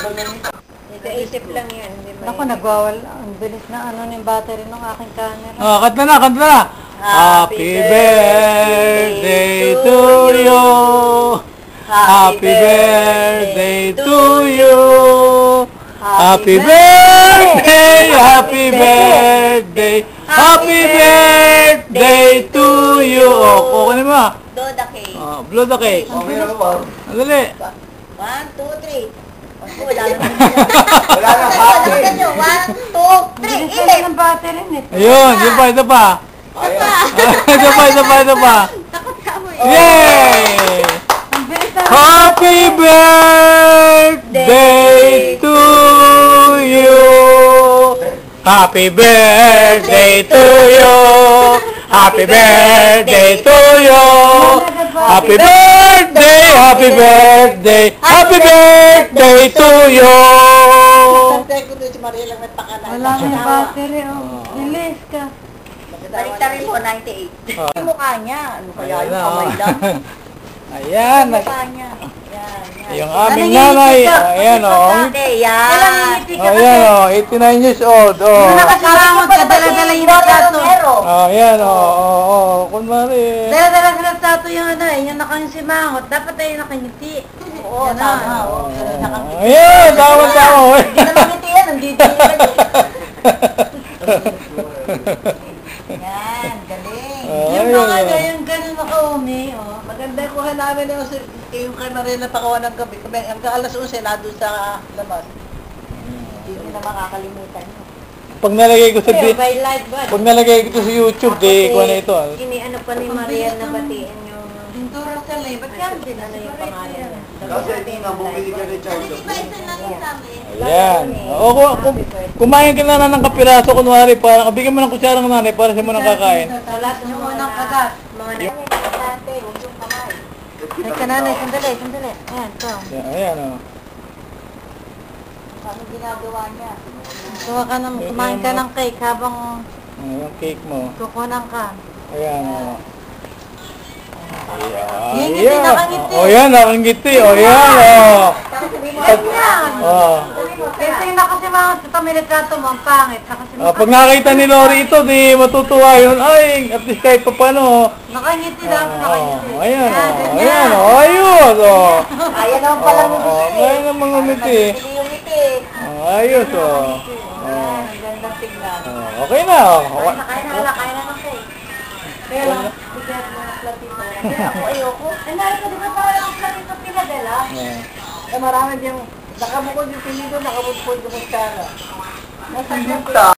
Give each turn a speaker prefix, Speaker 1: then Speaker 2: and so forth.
Speaker 1: Ito-isip lang yan.
Speaker 2: Ako, nagwawala. Ang bilis na ng battery ng aking camera.
Speaker 3: Oh, kanta na, kanta na. Happy birthday to you. Happy birthday to you. Happy birthday, happy birthday. Happy birthday to you. Oh, okay na ba?
Speaker 1: Blow the cake.
Speaker 3: Oh, blow the cake.
Speaker 4: Okay na ba?
Speaker 3: Dali.
Speaker 1: 1, 2, 3. Wala na.
Speaker 4: Wala na, happy.
Speaker 1: 1, 2, 3.
Speaker 2: Bilis na lang ng battery nito.
Speaker 3: Ayun, ito pa, ito pa. Ito pa, ito pa, ito pa.
Speaker 1: Takot ka mo.
Speaker 3: Yay!
Speaker 2: Ang bilis na.
Speaker 3: Happy birthday to you. Happy birthday to you. Happy birthday to you. Happy birthday, happy birthday, happy birthday to you.
Speaker 1: Santay ko doon si Maria lang may pakana.
Speaker 2: Wala na yung battery. Oh. Bilis ka.
Speaker 1: Baliktarin mo, 98. Yung mukha niya. Ano kaya
Speaker 3: Ayan
Speaker 1: yung
Speaker 3: na,
Speaker 1: kamay
Speaker 3: oh.
Speaker 1: lang?
Speaker 3: Ayan.
Speaker 1: Yung mukha niya. Yan, yan.
Speaker 3: Yung aming nanay. Ayan o.
Speaker 1: Okay, yan.
Speaker 3: Ayan o. 89 years old. Oh.
Speaker 2: Nakakalangot ka, dala-dala yung tato.
Speaker 3: Oh, ayan o. Oh. Kunwari.
Speaker 2: Dala-dala sa tato yung yung nakangisimangot. Dapat ay nakangiti.
Speaker 1: Oo, tama. Oo.
Speaker 3: Ayan, tama.
Speaker 1: Hindi naman ngiti yan. Nandito yan. Yan, galing.
Speaker 2: Yung mga yung ganun nakaumi.
Speaker 1: Maganda yung hanapin yung Camarela pakawan ng gabi. Hanggang alas 11 na doon sa labas. Hindi nyo na makakalimutan.
Speaker 3: Pag nalagay ko sa
Speaker 2: By light ba?
Speaker 3: pag nalagay ko sa YouTube, di ko na ito.
Speaker 1: Ano pa ni Marian na batiin yung...
Speaker 2: Pintura sa lay. Ba't yan?
Speaker 1: Ano yung pangalan niya?
Speaker 4: Kasi hindi na bumili ka rin charger.
Speaker 3: Ayan. O, kumain ka na ng kapiraso, kunwari, para bigyan mo ng kutsara ng nanay para siya mo nang kakain.
Speaker 2: Salat yung unang kagat.
Speaker 1: Mga nanay, huwag yung kamay.
Speaker 2: Ay, kananay, sandali. Ayan, ito.
Speaker 3: Ayan o.
Speaker 1: Ano ginagawa niya?
Speaker 2: Kumain ka ng cake habang
Speaker 3: Yung cake mo.
Speaker 2: kukunan ka.
Speaker 3: Ayan o.
Speaker 2: Yung ngiti, nakangiti.
Speaker 3: O yan, nakangiti. O yan o.
Speaker 2: Kasi nakasimangot sa tamilitrato mo, ang pangit.
Speaker 3: Pag nakita ni Lori ito, di matutuwa yun. Ay, at least kahit pa paano.
Speaker 2: Nakangiti lang, nakangiti.
Speaker 3: Ayan o. Ayan o. Ayos o.
Speaker 1: Ayan naman pala ng ngiti.
Speaker 3: Ayan naman ngumiti.
Speaker 1: Hindi yung ngiti.
Speaker 3: Ayos o.
Speaker 1: Ang gandang tignan.
Speaker 3: Okay na o.
Speaker 1: Kaya na ng cake. Kaya lang, bigyan mo ng platito. Ako ayoko.
Speaker 2: Ano, di ba tayo ang platito pinadala?
Speaker 1: Marami diyang nakabukod yung pilido, nakabukod yung mustara.
Speaker 4: Nasa